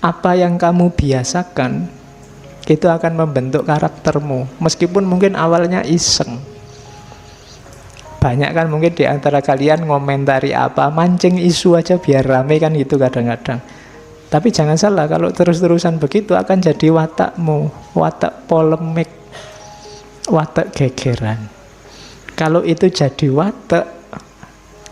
Apa yang kamu biasakan itu akan membentuk karaktermu. Meskipun mungkin awalnya iseng. Banyak kan mungkin di antara kalian ngomentari apa, mancing isu aja biar rame kan gitu kadang-kadang. Tapi jangan salah, kalau terus-terusan begitu akan jadi watakmu, watak polemik, watak gegeran. Kalau itu jadi watak,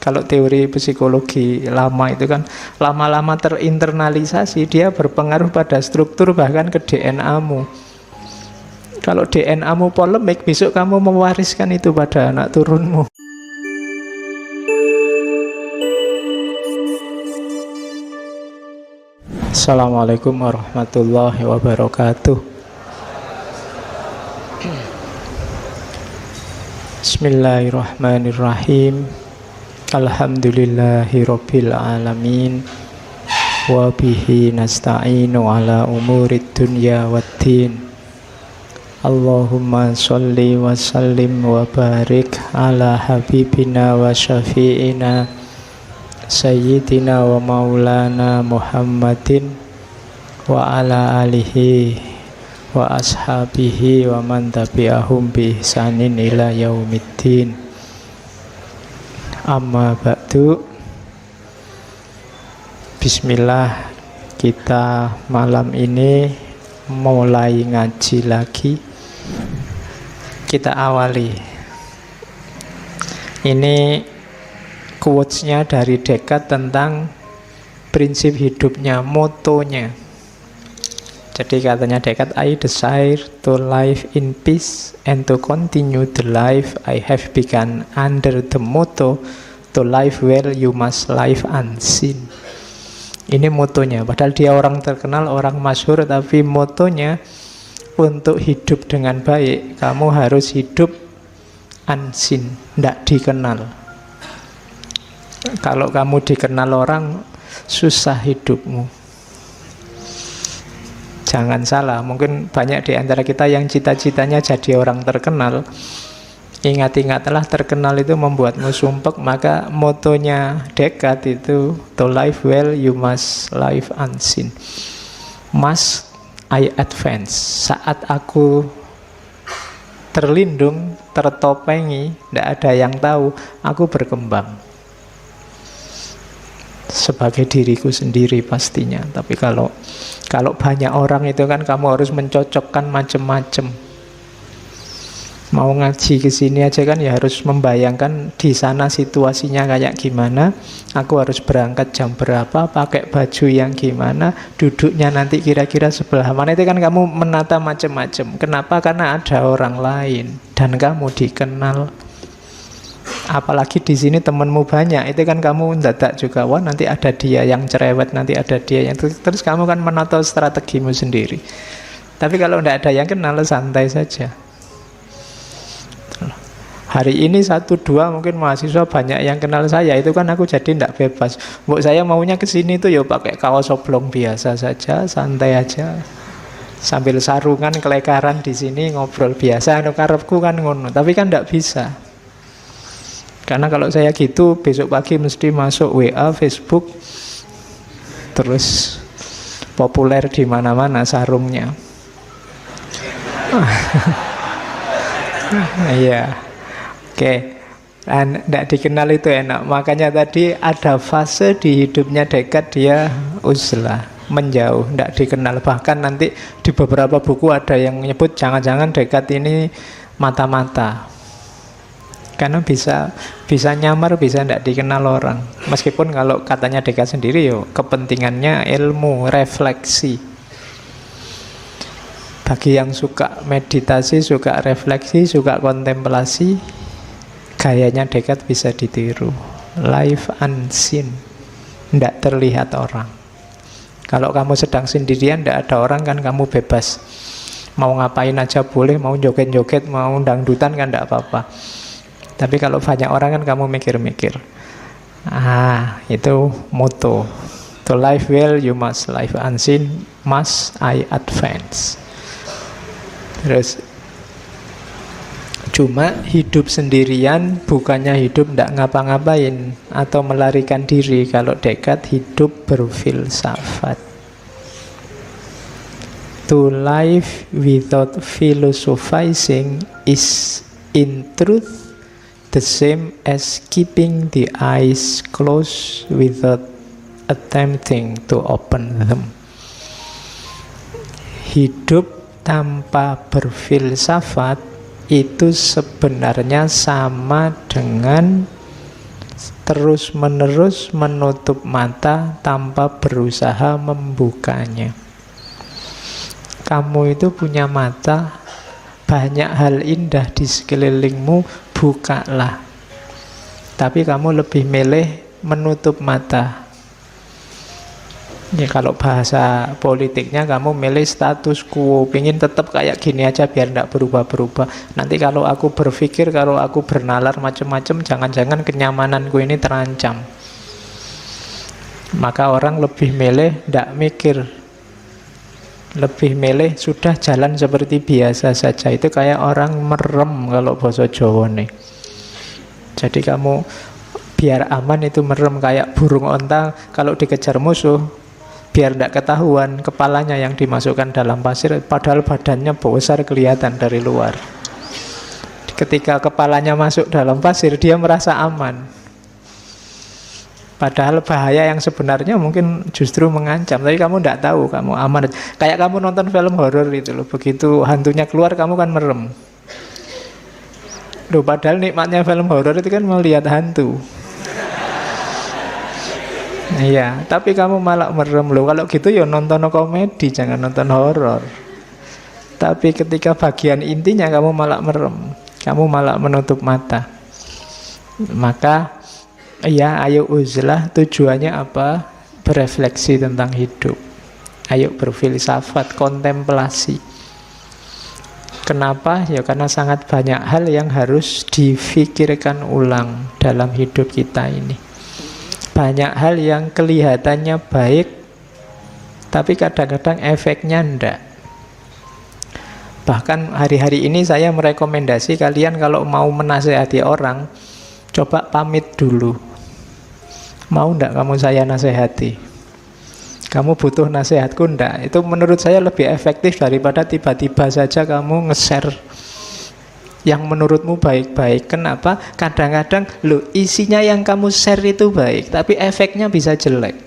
kalau teori psikologi lama itu kan lama-lama terinternalisasi, dia berpengaruh pada struktur bahkan ke DNA-mu. Kalau DNA-mu polemik, besok kamu mewariskan itu pada anak turunmu. Assalamualaikum warahmatullahi wabarakatuh. Bismillahirrahmanirrahim. Alhamdulillahirabbil alamin. Wa bihi nasta'inu ala umurid dunya waddin. Allahumma sholli wa sallim wa barik ala habibina wa syafi'ina Sayyidina wa maulana Muhammadin wa ala alihi wa ashabihi wa man tabi'ahum bi ihsanin ila yaumiddin. Amma ba'du. Bismillah, kita malam ini mulai ngaji lagi. Kita awali. Ini quotes-nya dari Descartes tentang prinsip hidupnya, motonya. Jadi katanya Descartes, I desire to live in peace and to continue the life I have begun under the motto, to live well you must live unseen. Ini motonya, padahal dia orang terkenal, orang masyhur, tapi motonya untuk hidup dengan baik, kamu harus hidup unseen, tidak dikenal. Kalau kamu dikenal orang, susah hidupmu. Jangan salah, mungkin banyak di antara kita yang cita-citanya jadi orang terkenal. Ingat-ingatlah, terkenal itu membuatmu sumpek. Maka motonya Descartes itu, to live well you must live unseen. Must I advance. Saat aku terlindung, tertopengi, tidak ada yang tahu, aku berkembang sebagai diriku sendiri pastinya. Tapi kalau banyak orang itu kan kamu harus mencocokkan macam-macam. Mau ngaji ke sini aja kan ya harus membayangkan di sana situasinya kayak gimana. Aku harus berangkat jam berapa, pakai baju yang gimana, duduknya nanti kira-kira sebelah mana. Itu kan kamu menata macam-macam. Kenapa? Karena ada orang lain dan kamu dikenal. Apalagi di sini temanmu banyak, itu kan kamu mendadak juga, wah nanti ada dia yang cerewet, nanti ada dia yang terus kamu kan menata strategimu sendiri. Tapi kalau tidak ada yang kenal, santai saja. Hari ini 1-2 mungkin mahasiswa banyak yang kenal saya, itu kan aku jadi tidak bebas. Mbok saya maunya ke sini tuh ya pakai kaos oblong biasa saja, santai aja. Sambil sarungan kelekaran di sini ngobrol biasa, anu karepku kan ngono, tapi kan tidak bisa. Karena kalau saya gitu, besok pagi mesti masuk WA, Facebook, terus populer di mana-mana sarungnya. Iya, oke. Dan tidak dikenal itu enak. Makanya tadi ada fase di hidupnya Descartes, dia uzlah, menjauh, tidak dikenal. Bahkan nanti di beberapa buku ada yang menyebut jangan-jangan Descartes ini mata-mata. Karena bisa nyamar, bisa tidak dikenal orang. Meskipun kalau katanya Descartes sendiri, yo kepentingannya ilmu, refleksi. Bagi yang suka meditasi, suka refleksi, suka kontemplasi, gayanya Descartes bisa ditiru. Life unseen, tidak terlihat orang. Kalau kamu sedang sendirian, tidak ada orang kan kamu bebas. Mau ngapain aja boleh, mau joget-joget, mau dangdutan kan tidak apa-apa. Tapi kalau banyak orang kan kamu mikir-mikir. Itu moto. To live well you must live unseen, must I advance. Terus cuma hidup sendirian bukannya hidup tidak ngapa-ngapain atau melarikan diri. Kalau Descartes hidup berfilsafat. To live without philosophizing is in truth the same as keeping the eyes closed without attempting to open them. Hidup tanpa berfilsafat itu sebenarnya sama dengan terus-menerus menutup mata tanpa berusaha membukanya. Kamu itu punya mata, banyak hal indah di sekelilingmu, bukalah. Tapi kamu lebih milih menutup mata. Ya kalau bahasa politiknya kamu milih status quo, pingin tetap kayak gini aja biar tidak berubah-berubah. Nanti kalau aku berpikir, kalau aku bernalar macam-macam, jangan-jangan kenyamananku ini terancam. Maka orang lebih milih tidak mikir, lebih milih sudah jalan seperti biasa saja. Itu kayak orang merem kalau bahasa Jawa nih. Jadi kamu biar aman itu merem, kayak burung onta kalau dikejar musuh, biar tidak ketahuan kepalanya yang dimasukkan dalam pasir, padahal badannya besar kelihatan dari luar. Ketika kepalanya masuk dalam pasir, dia merasa aman, padahal bahaya yang sebenarnya mungkin justru mengancam. Tapi kamu tidak tahu, kamu aman. Kayak kamu nonton film horor itu loh, begitu hantunya keluar kamu kan merem loh, padahal nikmatnya film horor itu kan melihat hantu. Iya, tapi kamu malah merem loh. Kalau gitu ya nonton komedi, jangan nonton horor. Tapi ketika bagian intinya kamu malah merem, kamu malah menutup mata. Maka ya ayo uzlah, tujuannya apa? Berefleksi tentang hidup. Ayo berfilsafat, kontemplasi. Kenapa? Ya karena sangat banyak hal yang harus difikirkan ulang dalam hidup kita ini. Banyak hal yang kelihatannya baik, tapi kadang-kadang efeknya enggak. Bahkan hari-hari ini saya merekomendasi kalian kalau mau menasehati orang, coba pamit dulu. Mau enggak kamu saya nasehati? Kamu butuh nasihatku enggak? Itu menurut saya lebih efektif daripada tiba-tiba saja kamu nge-share yang menurutmu baik-baik. Kenapa? Kadang-kadang isinya yang kamu share itu baik, tapi efeknya bisa jelek,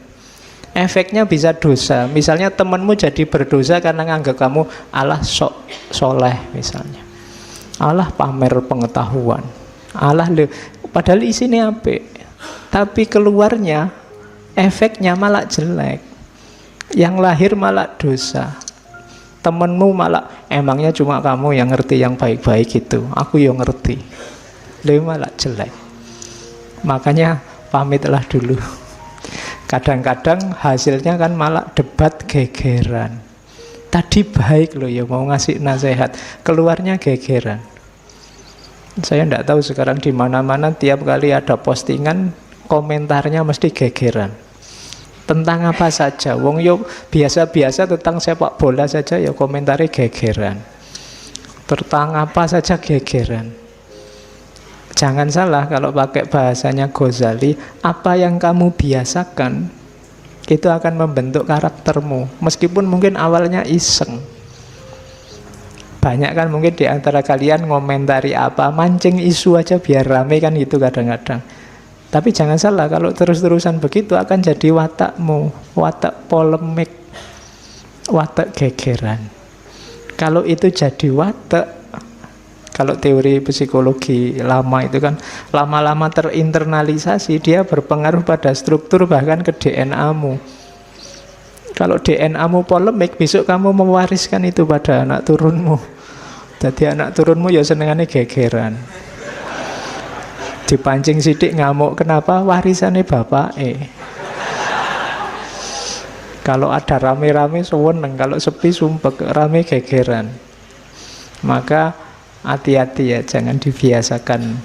efeknya bisa dosa. Misalnya temanmu jadi berdosa karena nganggap kamu alah sok soleh misalnya, alah pamer pengetahuan, alah padahal isinya apik, tapi keluarnya efeknya malah jelek, yang lahir malah dosa. Temenmu malah, emangnya cuma kamu yang ngerti yang baik-baik itu, aku yang ngerti, lebih malah jelek. Makanya pamitlah dulu. Kadang-kadang hasilnya kan malah debat gegeran. Tadi baik loh ya mau ngasih nasihat, keluarnya gegeran. Saya tidak tahu sekarang di mana-mana tiap kali ada postingan komentarnya mesti gegeran. Tentang apa saja, wong yo biasa-biasa tentang sepak bola saja ya komentari gegeran. Tentang apa saja gegeran. Jangan salah kalau pakai bahasanya Ghazali, apa yang kamu biasakan itu akan membentuk karaktermu. Meskipun mungkin awalnya iseng. Banyak kan mungkin di antara kalian ngomentari apa, mancing isu aja biar rame kan gitu kadang-kadang. Tapi jangan salah, kalau terus-terusan begitu akan jadi watakmu, watak polemik, watak gegeran. Kalau itu jadi watak, kalau teori psikologi lama itu kan lama-lama terinternalisasi, dia berpengaruh pada struktur bahkan ke DNA-mu. Kalau DNA-mu polemik, besok kamu mewariskan itu pada anak turunmu. Jadi anak turunmu ya senengannya gegeran. Dipancing sidik ngamuk, kenapa? Warisannya bapak. Kalau ada rame-rame seneng, kalau sepi sumpek, rame gegeran. Maka hati-hati ya, jangan dibiasakan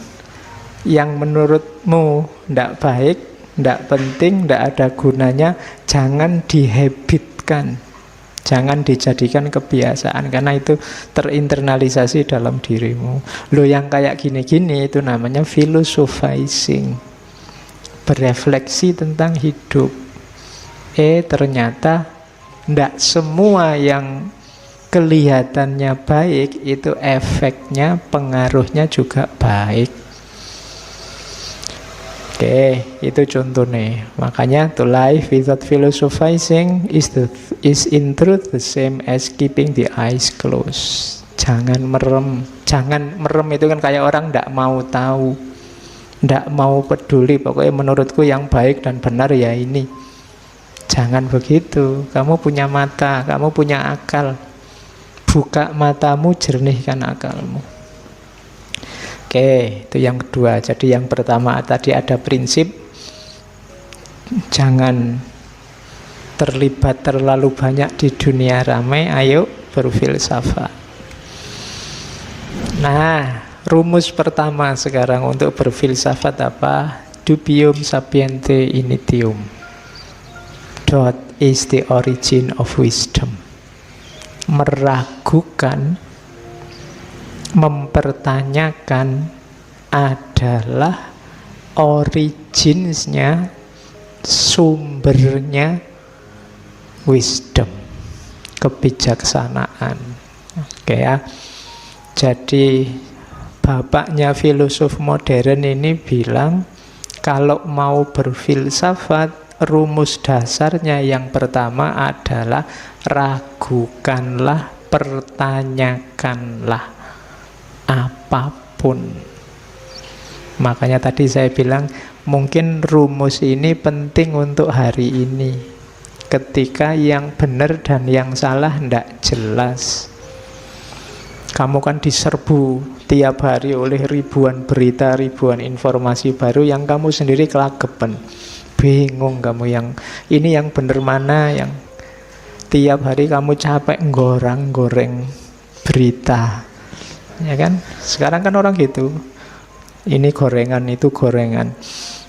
yang menurutmu tidak baik, tidak penting, tidak ada gunanya, jangan dihabitkan. Jangan dijadikan kebiasaan, karena itu terinternalisasi dalam dirimu. Lo yang kayak gini-gini itu namanya philosophizing, berefleksi tentang hidup. Ternyata tidak semua yang kelihatannya baik, itu efeknya, pengaruhnya juga baik. Oke, itu contohnya. Makanya to live without philosophizing is in truth the same as keeping the eyes closed. Jangan merem. Jangan merem itu kan kayak orang tidak mau tahu, tidak mau peduli. Pokoknya menurutku yang baik dan benar ya ini. Jangan begitu. Kamu punya mata, kamu punya akal. Buka matamu, jernihkan akalmu. Oke, itu yang kedua. Jadi yang pertama tadi ada prinsip jangan terlibat terlalu banyak di dunia ramai, ayo berfilsafat. Nah, rumus pertama sekarang untuk berfilsafat apa? Dubium sapiente initium. Doubt is the origin of wisdom. Meragukan, mempertanyakan adalah originsnya, sumbernya wisdom, kebijaksanaan. Oke ya. Jadi bapaknya filosof modern ini bilang kalau mau berfilsafat, rumus dasarnya yang pertama adalah ragukanlah, pertanyakanlah apapun. Makanya tadi saya bilang mungkin rumus ini penting untuk hari ini, ketika yang benar dan yang salah tidak jelas. Kamu kan diserbu tiap hari oleh ribuan berita, ribuan informasi baru yang kamu sendiri kelagepan. Bingung kamu yang ini yang benar mana, yang tiap hari kamu capek goreng berita. Ya kan? Sekarang kan orang gitu. Ini gorengan, itu gorengan.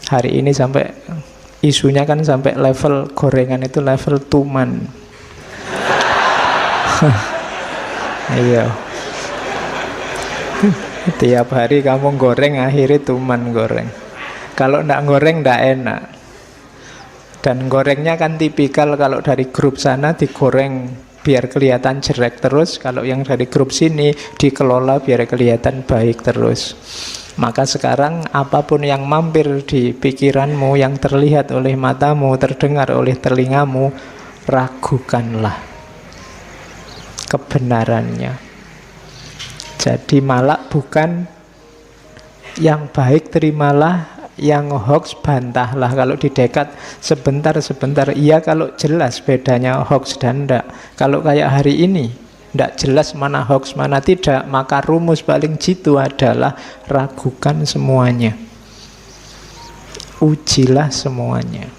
Hari ini sampai isunya kan sampai level gorengan itu level tuman. Iya. Tiap hari kamu goreng, akhirnya tuman goreng. Kalau ndak goreng ndak enak. Dan gorengnya kan tipikal kalau dari grup sana digoreng biar kelihatan jelek terus, kalau yang dari grup sini dikelola biar kelihatan baik terus. Maka sekarang apapun yang mampir di pikiranmu, yang terlihat oleh matamu, terdengar oleh telingamu, ragukanlah kebenarannya. Jadi malah bukan yang baik terimalah, yang hoax bantahlah. Kalau di Descartes sebentar, iya kalau jelas bedanya hoax dan ndak. Kalau kayak hari ini ndak jelas mana hoax mana tidak, maka rumus paling jitu adalah ragukan semuanya, ujilah semuanya.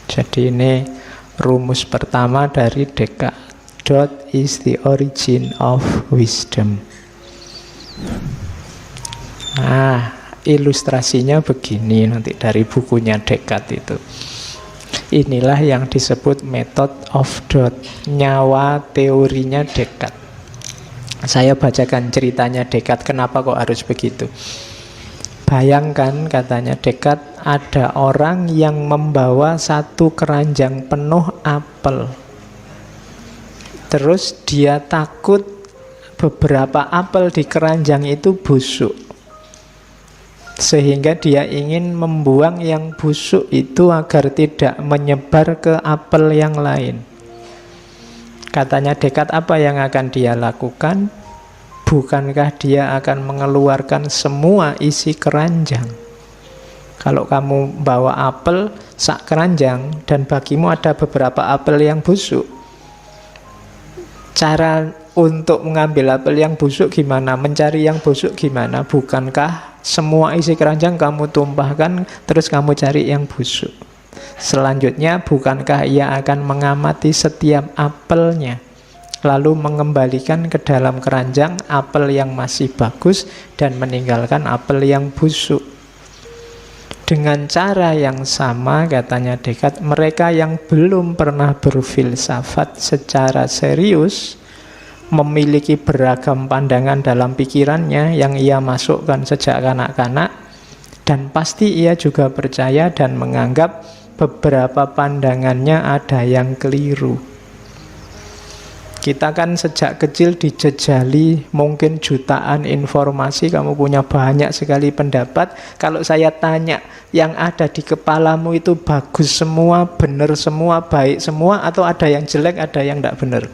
Jadi ini rumus pertama dari Descartes. Doubt is the origin of wisdom. Nah, ilustrasinya begini nanti dari bukunya Descartes itu. Inilah yang disebut method of doubt, nyawa teorinya Descartes. Saya bacakan ceritanya Descartes, kenapa kok harus begitu. Bayangkan, katanya Descartes, ada orang yang membawa satu keranjang penuh apel. Terus dia takut beberapa apel di keranjang itu busuk, sehingga dia ingin membuang yang busuk itu agar tidak menyebar ke apel yang lain. Katanya Descartes, apa yang akan dia lakukan? Bukankah dia akan mengeluarkan semua isi keranjang? Kalau kamu bawa apel sak keranjang dan bagimu ada beberapa apel yang busuk, cara untuk mengambil apel yang busuk gimana? Mencari yang busuk gimana? Bukankah semua isi keranjang kamu tumpahkan, terus kamu cari yang busuk? Selanjutnya, bukankah ia akan mengamati setiap apelnya, lalu mengembalikan ke dalam keranjang apel yang masih bagus dan meninggalkan apel yang busuk? Dengan cara yang sama, katanya Descartes, mereka yang belum pernah berfilsafat secara serius, memiliki beragam pandangan dalam pikirannya yang ia masukkan sejak kanak-kanak, dan pasti ia juga percaya dan menganggap beberapa pandangannya ada yang keliru. Kita kan sejak kecil dijejali mungkin jutaan informasi, kamu punya banyak sekali pendapat. Kalau saya tanya, yang ada di kepalamu itu bagus semua, benar semua, baik semua, atau ada yang jelek, ada yang tidak benar?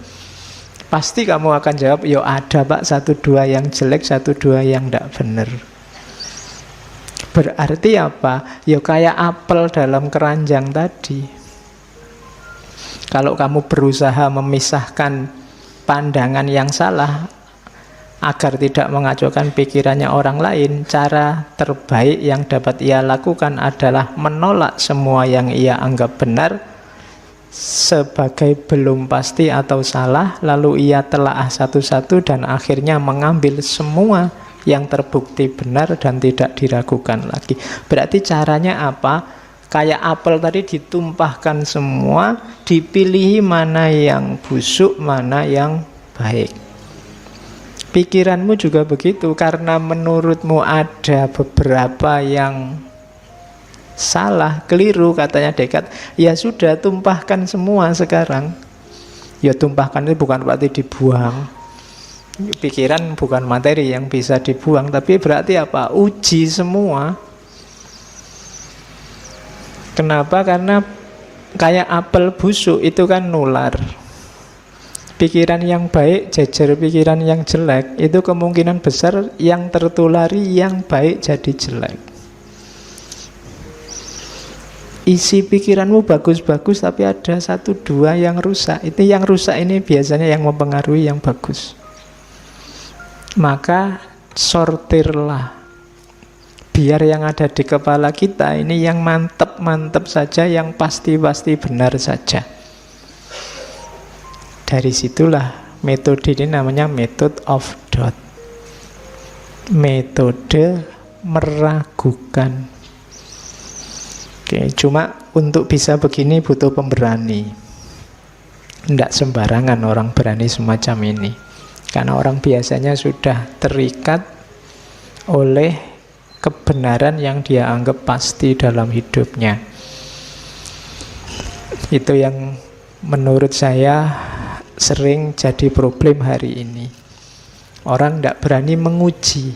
Pasti kamu akan jawab, ya ada Pak, 1-2 yang jelek, 1-2 yang tidak benar. Berarti apa? Ya kayak apel dalam keranjang tadi. Kalau kamu berusaha memisahkan pandangan yang salah agar tidak mengacaukan pikirannya orang lain, cara terbaik yang dapat ia lakukan adalah menolak semua yang ia anggap benar sebagai belum pasti atau salah, lalu ia telaah satu-satu dan akhirnya mengambil semua yang terbukti benar dan tidak diragukan lagi. Berarti caranya apa? Kayak apel tadi, ditumpahkan semua, dipilih mana yang busuk, mana yang baik. Pikiranmu juga begitu, karena menurutmu ada beberapa yang salah, keliru, katanya Descartes. Ya sudah, tumpahkan semua sekarang. Ya tumpahkan itu bukan berarti dibuang. Pikiran bukan materi yang bisa dibuang, tapi berarti apa? Uji semua. Kenapa? Karena kayak apel busuk itu kan nular. Pikiran yang baik jejer pikiran yang jelek, itu kemungkinan besar yang tertulari yang baik jadi jelek. Isi pikiranmu bagus-bagus, tapi ada 1-2 yang rusak. Itu yang rusak ini biasanya yang mempengaruhi yang bagus. Maka sortirlah. Biar yang ada di kepala kita ini yang mantep-mantep saja, yang pasti-pasti benar saja. Dari situlah metode ini namanya method of doubt. Metode meragukan. Oke, cuma untuk bisa begini butuh pemberani. Tidak sembarangan orang berani semacam ini. Karena orang biasanya sudah terikat oleh kebenaran yang dia anggap pasti dalam hidupnya. Itu yang menurut saya sering jadi problem hari ini. Orang tidak berani menguji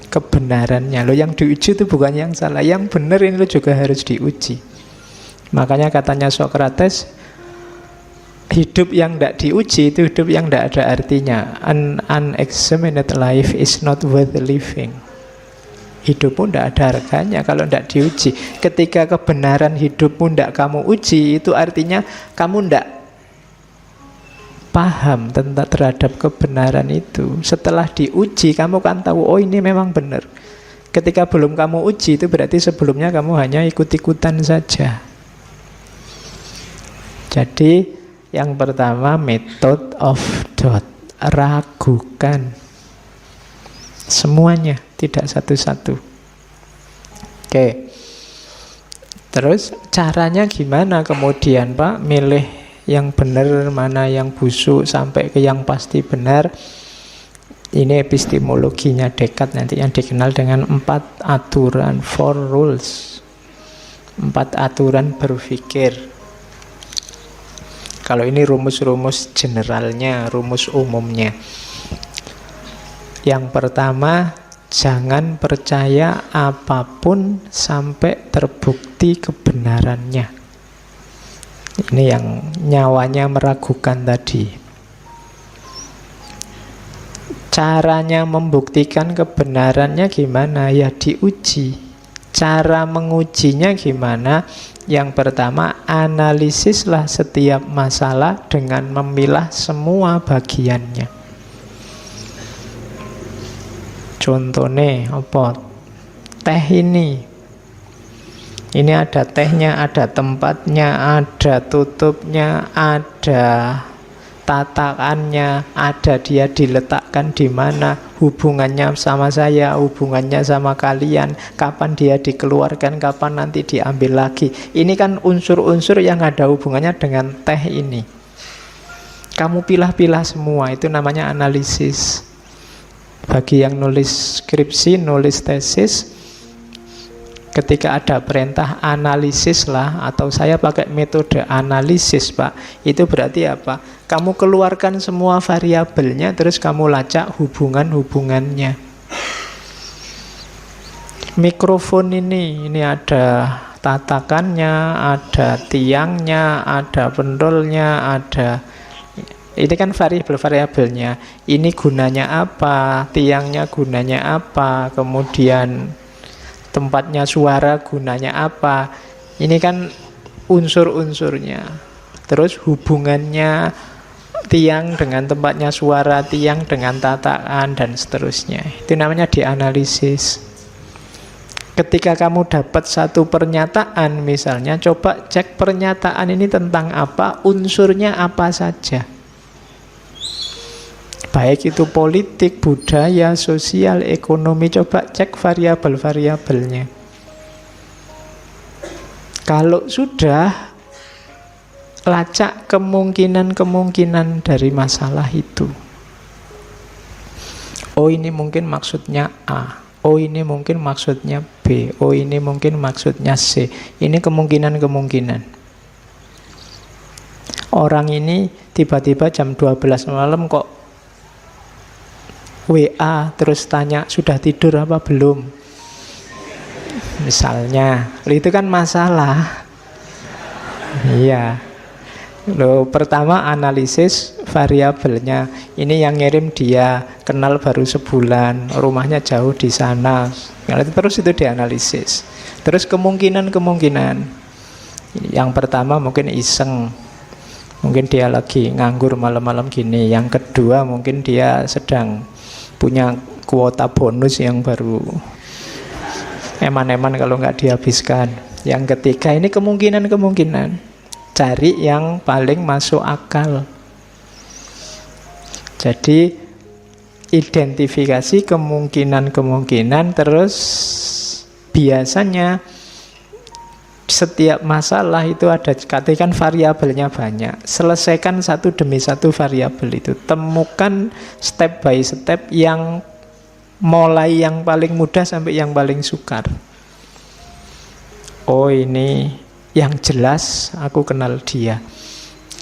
kebenarannya. Loh, yang diuji itu bukan yang salah, yang benar ini juga harus diuji. Makanya katanya Socrates, hidup yang tidak diuji itu hidup yang tidak ada artinya. An unexamined life is not worth living. Hidupmu tidak ada harganya kalau tidak diuji. Ketika kebenaran hidupmu tidak kamu uji, itu artinya kamu tidak paham tentang terhadap kebenaran itu. Setelah diuji, kamu kan tahu, oh ini memang benar. Ketika belum kamu uji, itu berarti sebelumnya kamu hanya ikut-ikutan saja. Jadi yang pertama, method of doubt. Ragukan semuanya, tidak satu-satu. Oke. Terus caranya gimana kemudian, Pak? Milih yang benar, mana yang busuk, sampai ke yang pasti benar. Ini epistemologinya Descartes nanti yang dikenal dengan 4 aturan, 4 rules. 4 aturan berpikir. Kalau ini rumus-rumus generalnya, rumus umumnya. Yang pertama, jangan percaya apapun sampai terbukti kebenarannya. Ini yang nyawanya meragukan tadi. Caranya membuktikan kebenarannya gimana? Ya diuji. Cara mengujinya gimana? Yang pertama, analisislah setiap masalah dengan memilah semua bagiannya. Contohnya apa? Teh ini ada tehnya, ada tempatnya, ada tutupnya, ada tatakannya, ada dia diletakkan di mana, hubungannya sama saya, hubungannya sama kalian, kapan dia dikeluarkan, kapan nanti diambil lagi. Ini kan unsur-unsur yang ada hubungannya dengan teh ini. Kamu pilah-pilah semua, itu namanya analisis. Bagi yang nulis skripsi, nulis tesis, Ketika ada perintah analisis lah, atau saya pakai metode analisis Pak, itu berarti apa? Kamu keluarkan semua variabelnya, terus kamu lacak hubungan-hubungannya. Mikrofon ini ada tatakannya, ada tiangnya, ada pendolnya, ada... Ini kan variabel-variabelnya. Ini gunanya apa, tiangnya gunanya apa, kemudian tempatnya suara gunanya apa. Ini kan unsur-unsurnya. Terus hubungannya tiang dengan tempatnya suara, tiang dengan tatakan, dan seterusnya. Itu namanya dianalisis. Ketika kamu dapat satu pernyataan misalnya, coba cek pernyataan ini tentang apa, unsurnya apa saja. Baik itu politik, budaya, sosial, ekonomi, coba cek variabel-variabelnya. Kalau sudah, lacak kemungkinan-kemungkinan dari masalah itu. Oh, ini mungkin maksudnya A. Oh, ini mungkin maksudnya B. Oh, ini mungkin maksudnya C. Ini kemungkinan-kemungkinan. Orang ini tiba-tiba jam 12 malam kok WA terus tanya sudah tidur apa belum, misalnya. Itu kan masalah. Iya. Loh, pertama analisis variabelnya. Ini yang ngirim dia, kenal baru sebulan, rumahnya jauh di sana. Terus itu dianalisis. Terus kemungkinan-kemungkinan. Yang pertama mungkin iseng, mungkin dia lagi nganggur malam-malam gini. Yang kedua mungkin dia sedang punya kuota bonus yang baru eman-eman kalau nggak dihabiskan. Yang ketiga ini kemungkinan-kemungkinan. Cari yang paling masuk akal. Jadi identifikasi kemungkinan-kemungkinan. Terus biasanya setiap masalah itu ada, katakan variabelnya banyak, selesaikan satu demi satu variabel itu. Temukan step by step yang mulai yang paling mudah sampai yang paling sukar. Oh, ini yang jelas aku kenal dia.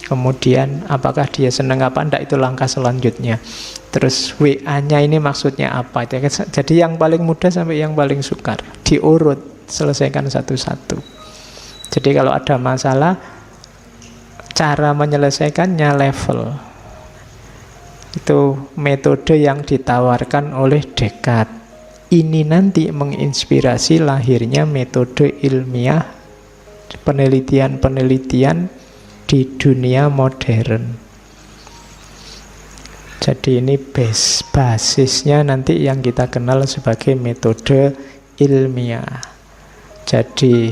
Kemudian apakah dia senang apa enggak, itu langkah selanjutnya. Terus WA-nya ini maksudnya apa. Jadi yang paling mudah sampai yang paling sukar, diurut, selesaikan satu-satu. Jadi kalau ada masalah, cara menyelesaikannya level. Itu metode yang ditawarkan oleh Descartes. Ini nanti menginspirasi lahirnya metode ilmiah, penelitian-penelitian di dunia modern. Jadi ini basisnya nanti yang kita kenal sebagai metode ilmiah. Jadi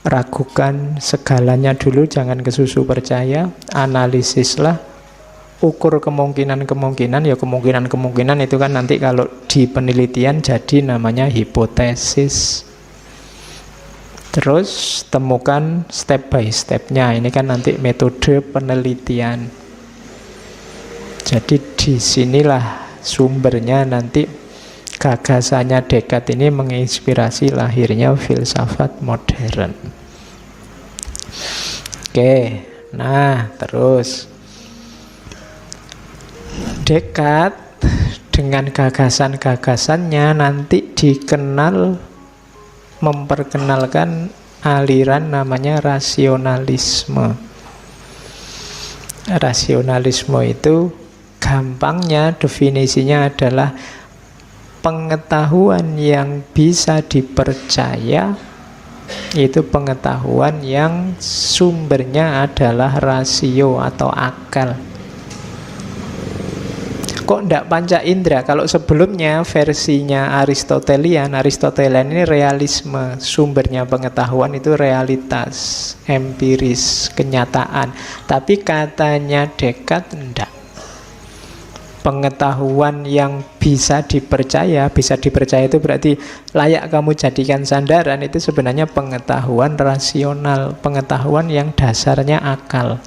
ragukan segalanya dulu, jangan kesusu percaya, analisislah, ukur kemungkinan-kemungkinan. Ya kemungkinan-kemungkinan itu kan nanti kalau di penelitian jadi namanya hipotesis. Terus temukan step by stepnya. Ini kan nanti metode penelitian. Jadi disinilah sumbernya nanti gagasannya Descartes ini menginspirasi lahirnya filsafat modern. Oke, nah terus Descartes dengan gagasan-gagasannya nanti dikenal, memperkenalkan aliran namanya rasionalisme. Rasionalisme itu gampangnya definisinya adalah pengetahuan yang bisa dipercaya, itu pengetahuan yang sumbernya adalah rasio atau akal. Kok ndak panca indera? Kalau sebelumnya versinya Aristotelian ini realisme, sumbernya pengetahuan itu realitas, empiris, kenyataan. Tapi katanya Descartes ndak. Pengetahuan yang bisa dipercaya itu berarti layak kamu jadikan sandaran, itu sebenarnya pengetahuan rasional, pengetahuan yang dasarnya akal.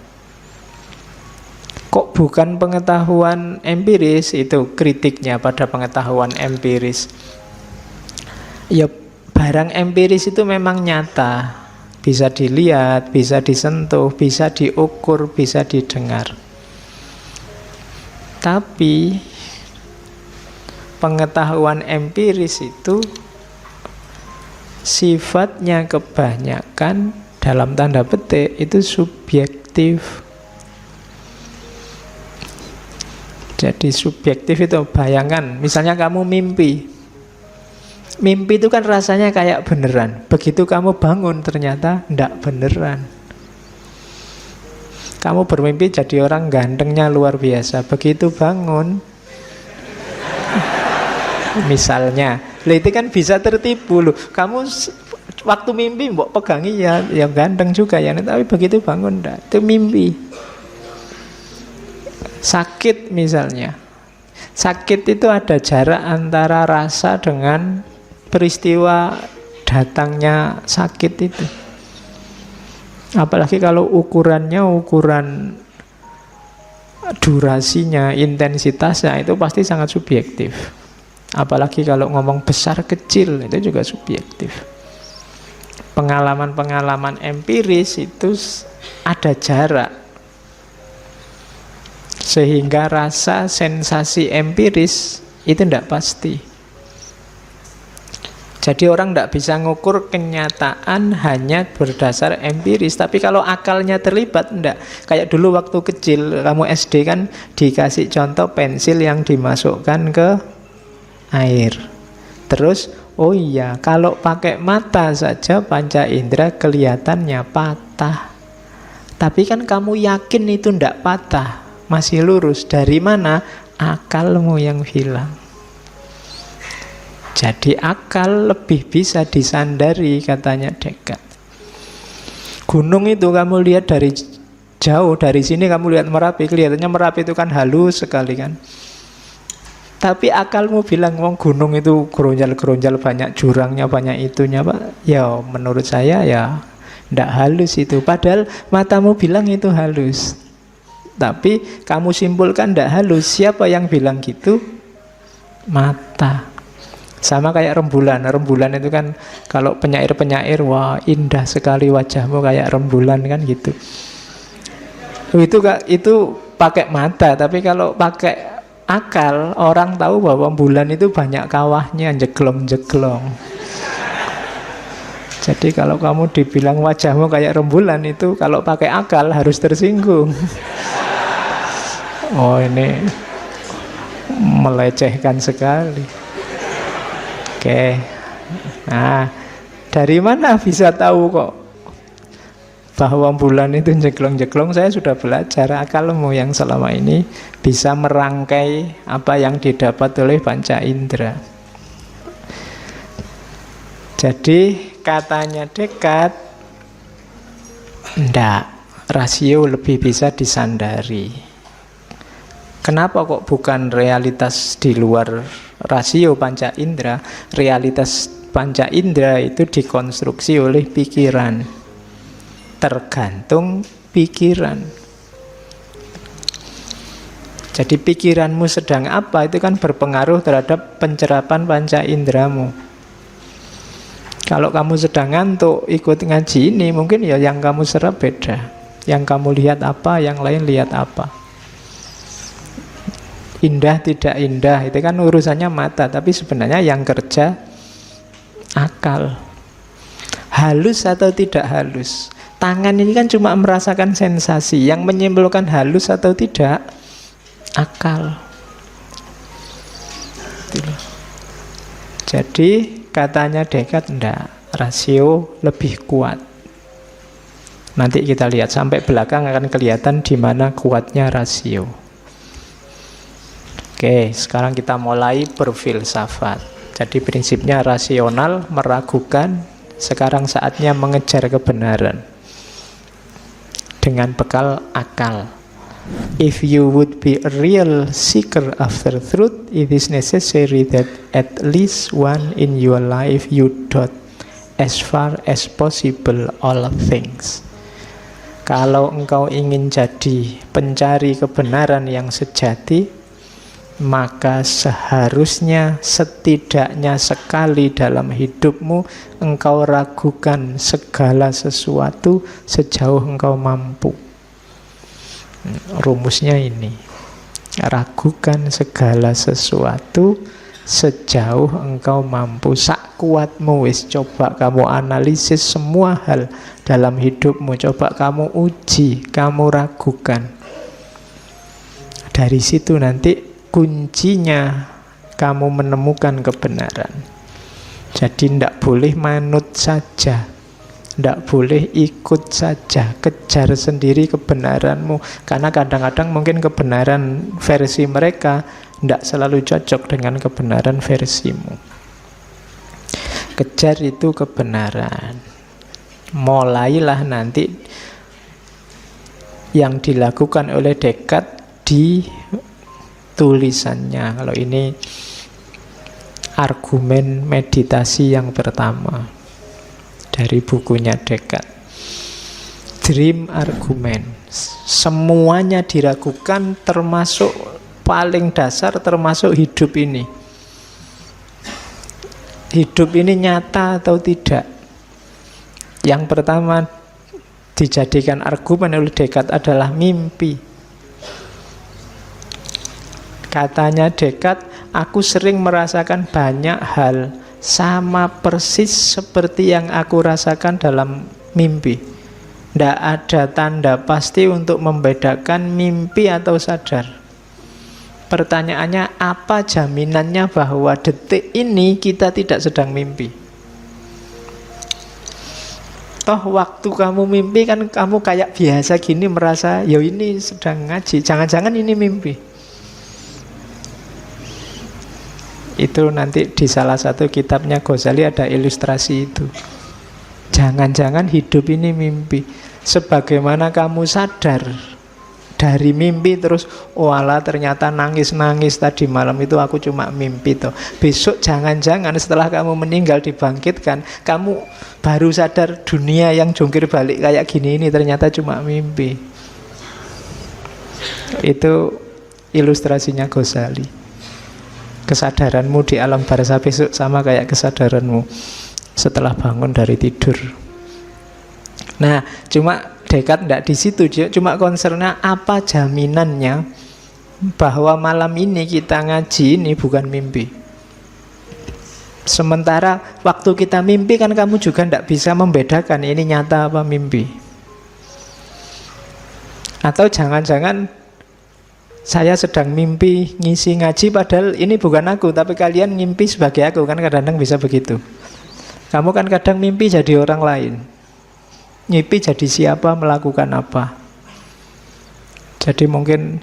Kok bukan pengetahuan empiris? Itu kritiknya pada pengetahuan empiris. Ya barang empiris itu memang nyata, bisa dilihat, bisa disentuh, bisa diukur, bisa didengar. Tapi pengetahuan empiris itu sifatnya kebanyakan dalam tanda petik itu subjektif. Jadi subjektif itu, bayangkan misalnya kamu mimpi. Mimpi itu kan rasanya kayak beneran. Begitu kamu bangun ternyata enggak beneran. Kamu bermimpi jadi orang gantengnya luar biasa. Begitu bangun, misalnya, itu kan bisa tertipu loh. Kamu waktu mimpi mbok pegangi ya ganteng juga ya, tapi begitu bangun enggak. Itu mimpi. Sakit misalnya. Sakit itu ada jarak antara rasa dengan peristiwa datangnya sakit itu. Apalagi kalau ukurannya ukuran durasinya, intensitasnya itu pasti sangat subjektif. Apalagi kalau ngomong besar kecil itu juga subjektif. Pengalaman-pengalaman empiris itu ada jarak, sehingga rasa sensasi empiris itu tidak pasti. Jadi orang tidak bisa ngukur kenyataan hanya berdasar empiris. Tapi kalau akalnya terlibat, tidak. Kayak dulu waktu kecil, kamu SD kan dikasih contoh pensil yang dimasukkan ke air. Terus, oh iya, kalau pakai mata saja panca indera kelihatannya patah. Tapi kan kamu yakin itu tidak patah, masih lurus. Dari mana? Akalmu yang hilang. Jadi akal lebih bisa disandari, katanya Descartes. Gunung itu kamu lihat dari jauh, dari sini kamu lihat Merapi, kelihatannya Merapi itu kan halus sekali kan. Tapi akalmu bilang, wong gunung itu geronjal-geronjal, banyak jurangnya, banyak itunya, Pak. Ya menurut saya ya ndak halus itu. Padahal matamu bilang itu halus. Tapi kamu simpulkan ndak halus. Siapa yang bilang gitu? Mata. Sama kayak rembulan. Rembulan itu kan kalau penyair-penyair, wah indah sekali wajahmu kayak rembulan kan gitu. Itu pakai mata. Tapi kalau pakai akal, orang tahu bahwa bulan itu banyak kawahnya, jeglong-jeglong. Jadi kalau kamu dibilang wajahmu kayak rembulan, itu kalau pakai akal harus tersinggung. Oh ini melecehkan sekali. Oke. Nah, dari mana bisa tahu kok bahwa bulan itu jeglong-jeglong? Saya sudah belajar, akalmu yang selama ini bisa merangkai apa yang didapat oleh panca indera. Jadi katanya Descartes, enggak, rasio lebih bisa disandari. Kenapa kok bukan realitas di luar rasio panca indera? Realitas panca indera itu dikonstruksi oleh pikiran. Tergantung pikiran. Jadi pikiranmu sedang apa itu kan berpengaruh terhadap pencerapan panca inderamu. Kalau kamu sedang ngantuk ikut ngaji ini, mungkin ya yang kamu serap beda. Yang kamu lihat apa, yang lain lihat apa. Indah tidak indah itu kan urusannya mata, tapi sebenarnya yang kerja akal. Halus atau tidak halus, tangan ini kan cuma merasakan sensasi. Yang menyimpulkan halus atau tidak akal. Jadi katanya Descartes, enggak, rasio lebih kuat. Nanti kita lihat sampai belakang akan kelihatan di mana kuatnya rasio. Oke, sekarang kita mulai berfilsafat. Jadi prinsipnya rasional, meragukan. Sekarang saatnya mengejar kebenaran dengan bekal akal. If you would be a real seeker after truth, it is necessary that at least one in your life you doubt as far as possible all things. Kalau engkau ingin jadi pencari kebenaran yang sejati, maka seharusnya setidaknya sekali dalam hidupmu engkau ragukan segala sesuatu sejauh engkau mampu. Rumusnya ini, ragukan segala sesuatu sejauh engkau mampu. Sak kuatmu wis, coba kamu analisis semua hal dalam hidupmu, coba kamu uji, kamu ragukan. Dari situ nanti kuncinya kamu menemukan kebenaran. Jadi tidak boleh manut saja, tidak boleh ikut saja, kejar sendiri kebenaranmu. Karena kadang-kadang mungkin kebenaran versi mereka tidak selalu cocok dengan kebenaran versimu. Kejar itu kebenaran. Mulailah nanti yang dilakukan oleh Descartes di tulisannya. Kalau ini argumen meditasi yang pertama dari bukunya Descartes, Dream Argument. Semuanya diragukan, termasuk paling dasar, termasuk hidup ini. Hidup ini nyata atau tidak? Yang pertama dijadikan argumen oleh Descartes adalah mimpi. Katanya Descartes, aku sering merasakan banyak hal sama persis seperti yang aku rasakan dalam mimpi. Tidak ada tanda pasti untuk membedakan mimpi atau sadar. Pertanyaannya, apa jaminannya bahwa detik ini kita tidak sedang mimpi? Toh waktu kamu mimpi kan kamu kayak biasa gini merasa, ya ini sedang ngaji, jangan-jangan ini mimpi. Itu nanti di salah satu kitabnya Ghazali ada ilustrasi itu. Jangan-jangan hidup ini mimpi. Sebagaimana kamu sadar dari mimpi terus, oh alah ternyata nangis-nangis tadi malam itu aku cuma mimpi toh. Besok jangan-jangan setelah kamu meninggal dibangkitkan, kamu baru sadar dunia yang jungkir balik kayak gini ini ternyata cuma mimpi. Itu ilustrasinya Ghazali. Kesadaranmu di alam barzah besok sama kayak kesadaranmu setelah bangun dari tidur. Nah, cuma Descartes tidak di situ, cuma concernnya apa jaminannya bahwa malam ini kita ngaji ini bukan mimpi. Sementara waktu kita mimpi kan kamu juga tidak bisa membedakan ini nyata apa mimpi. Atau jangan-jangan saya sedang mimpi ngisi ngaji padahal ini bukan aku, tapi kalian mimpi sebagai aku. Kan kadang-kadang bisa begitu. Kamu kan kadang mimpi jadi orang lain, mimpi jadi siapa, melakukan apa. Jadi mungkin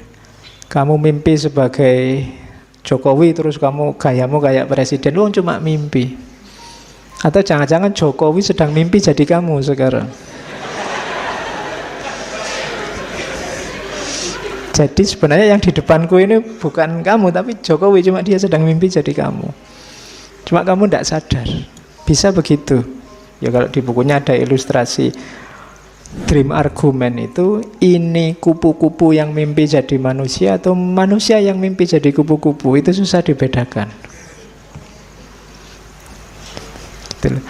kamu mimpi sebagai Jokowi, terus kamu gayamu kayak presiden, lu cuma mimpi. Atau jangan-jangan Jokowi sedang mimpi jadi kamu sekarang. Jadi sebenarnya yang di depanku ini bukan kamu, tapi Jokowi, cuma dia sedang mimpi jadi kamu. Cuma kamu tidak sadar. Bisa begitu. Ya kalau di bukunya ada ilustrasi Dream Argument itu, ini kupu-kupu yang mimpi jadi manusia atau manusia yang mimpi jadi kupu-kupu, itu susah dibedakan. Gitu.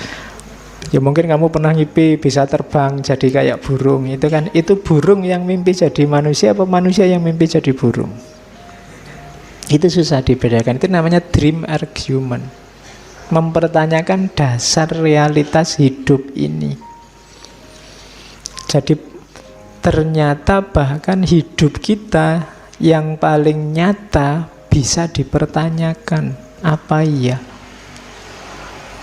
Ya mungkin kamu pernah mimpi bisa terbang jadi kayak burung. Itu kan, itu burung yang mimpi jadi manusia apa manusia yang mimpi jadi burung? Itu susah dibedakan. Itu namanya dream argument. Mempertanyakan dasar realitas hidup ini. Jadi ternyata bahkan hidup kita yang paling nyata bisa dipertanyakan. Apa iya?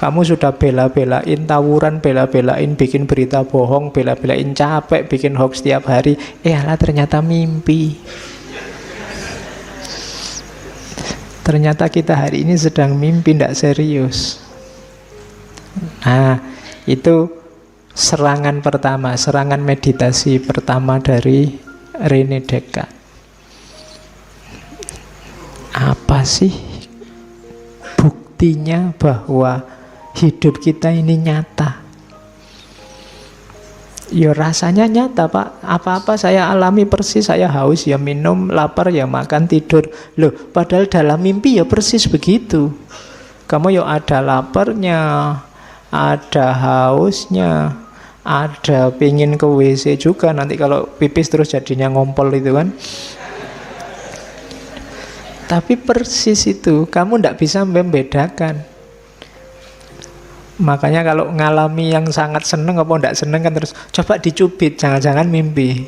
Kamu sudah bela-belain tawuran, bela-belain bikin berita bohong, bela-belain capek bikin hoax setiap hari. Alah ternyata mimpi. Ternyata kita hari ini sedang mimpi, tidak serius. Nah, itu serangan pertama, serangan meditasi pertama dari René Descartes. Apa sih buktinya bahwa hidup kita ini nyata? Ya rasanya nyata Pak, apa-apa saya alami persis, saya haus ya minum, lapar ya makan, tidur. Loh, padahal dalam mimpi ya persis begitu. Kamu ya ada laparnya, ada hausnya, ada pingin ke WC juga. Nanti kalau pipis terus jadinya ngompol itu kan. Tapi persis itu, kamu tidak bisa membedakan. Makanya kalau ngalami yang sangat seneng apa tidak seneng kan terus coba dicubit, jangan-jangan mimpi.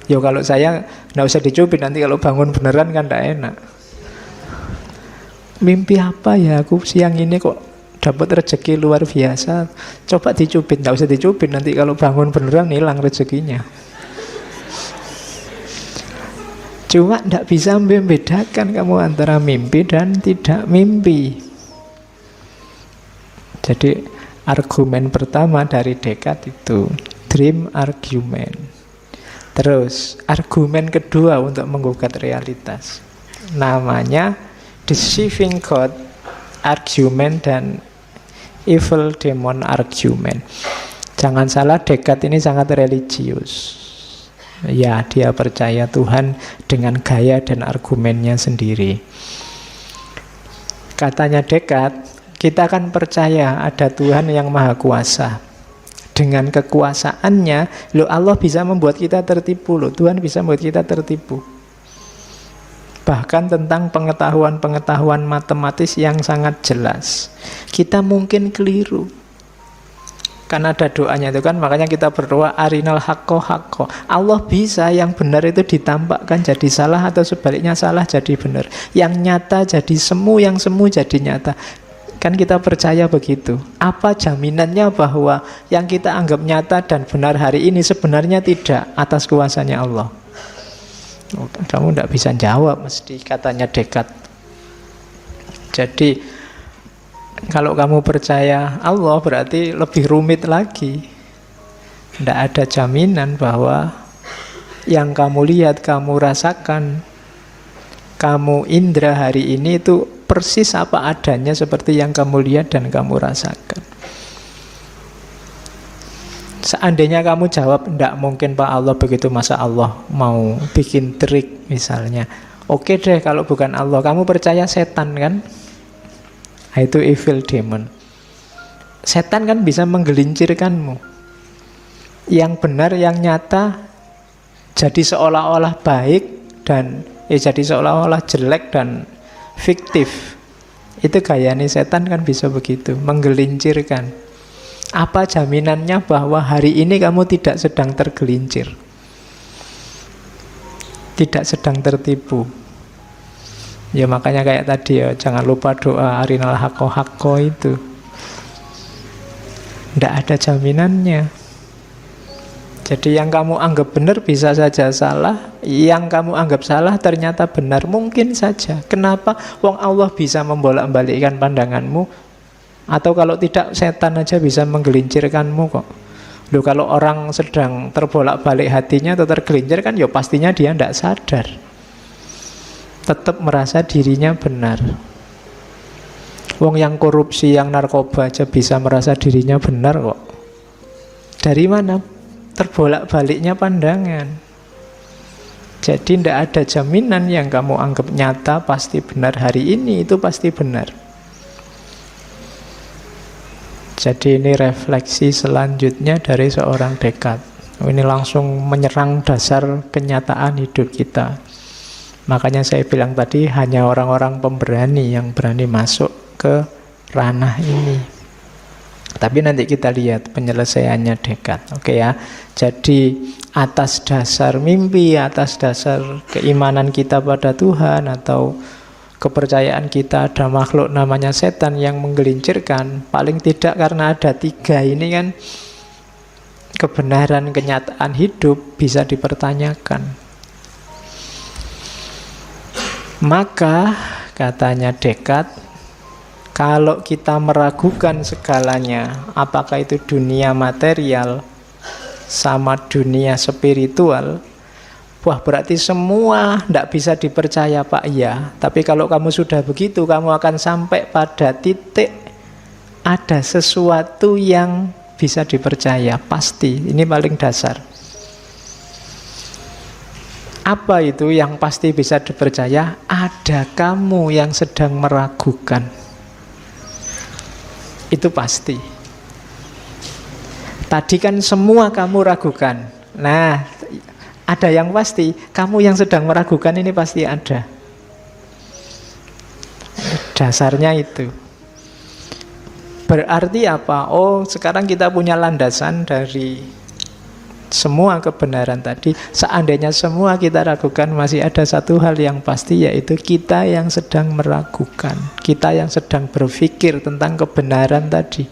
Ya kalau saya tidak usah dicubit, nanti kalau bangun beneran kan tidak enak. Mimpi apa ya aku siang ini kok dapat rezeki luar biasa. Coba dicubit, tidak usah dicubit, nanti kalau bangun beneran hilang rezekinya. Cuma tidak bisa membedakan kamu antara mimpi dan tidak mimpi. Jadi argumen pertama dari Descartes itu dream argument. Terus argumen kedua untuk menggugat realitas, namanya deceiving God argument dan evil demon argument. Jangan salah, Descartes ini sangat religius. Ya, dia percaya Tuhan dengan gaya dan argumennya sendiri. Katanya Descartes, kita akan percaya ada Tuhan yang maha kuasa. Dengan kekuasaannya, loh Allah bisa membuat kita tertipu, loh Tuhan bisa membuat kita tertipu. Bahkan tentang pengetahuan-pengetahuan matematis yang sangat jelas. Kita mungkin keliru. Kan ada doanya itu kan, makanya kita berdoa arinal haqqo haqqo. Allah bisa yang benar itu ditampakkan jadi salah, atau sebaliknya salah jadi benar. Yang nyata jadi semu, yang semu jadi nyata. Kan kita percaya begitu. Apa jaminannya bahwa yang kita anggap nyata dan benar hari ini sebenarnya tidak atas kuasanya Allah? Kamu tidak bisa jawab mesti, katanya Descartes. Jadi kalau kamu percaya Allah berarti lebih rumit lagi. Tidak ada jaminan bahwa yang kamu lihat, kamu rasakan, kamu indra hari ini itu persis apa adanya seperti yang kamu lihat dan kamu rasakan. Seandainya kamu jawab, tidak mungkin Pak Allah begitu, masa Allah mau bikin trik misalnya. Oke deh kalau bukan Allah, kamu percaya setan kan? Nah, itu evil demon. Setan kan bisa menggelincirkanmu. Yang benar, yang nyata jadi seolah-olah baik dan jadi seolah-olah jelek dan fiktif. Itu gayanya setan kan bisa begitu, menggelincirkan. Apa jaminannya bahwa hari ini kamu tidak sedang tergelincir, tidak sedang tertipu? Ya makanya kayak tadi ya, jangan lupa doa arinal haqqo haqqo itu. Tidak ada jaminannya. Jadi yang kamu anggap benar bisa saja salah, yang kamu anggap salah ternyata benar, mungkin saja. Kenapa? Wong Allah bisa membolak-balikkan pandanganmu. Atau kalau tidak, setan aja bisa menggelincirkanmu kok. Loh, kalau orang sedang terbolak-balik hatinya atau tergelincir kan ya pastinya dia tidak sadar, tetap merasa dirinya benar. Wong yang korupsi, yang narkoba aja bisa merasa dirinya benar kok. Dari mana? Terbolak-baliknya pandangan. Jadi tidak ada jaminan yang kamu anggap nyata pasti benar hari ini itu pasti benar. Jadi ini refleksi selanjutnya dari seorang Descartes. Ini langsung menyerang dasar kenyataan hidup kita. Makanya saya bilang tadi hanya orang-orang pemberani yang berani masuk ke ranah ini. Tapi nanti kita lihat penyelesaiannya Descartes. Oke ya. Jadi atas dasar mimpi, atas dasar keimanan kita pada Tuhan atau kepercayaan kita ada makhluk namanya setan yang menggelincirkan, paling tidak karena ada tiga ini kan, kebenaran kenyataan hidup bisa dipertanyakan. Maka katanya Descartes, kalau kita meragukan segalanya, apakah itu dunia material sama dunia spiritual, wah berarti semua tidak bisa dipercaya Pak. Iya, tapi kalau kamu sudah begitu, kamu akan sampai pada titik ada sesuatu yang bisa dipercaya, pasti. Ini paling dasar. Apa itu yang pasti bisa dipercaya? Ada kamu yang sedang meragukan. Itu pasti. Tadi kan semua kamu ragukan. Nah, ada yang pasti, kamu yang sedang meragukan ini pasti ada. Dasarnya itu. Berarti apa? Oh, sekarang kita punya landasan dari semua kebenaran tadi. Seandainya semua kita ragukan, masih ada satu hal yang pasti, yaitu kita yang sedang meragukan, kita yang sedang berpikir tentang kebenaran tadi.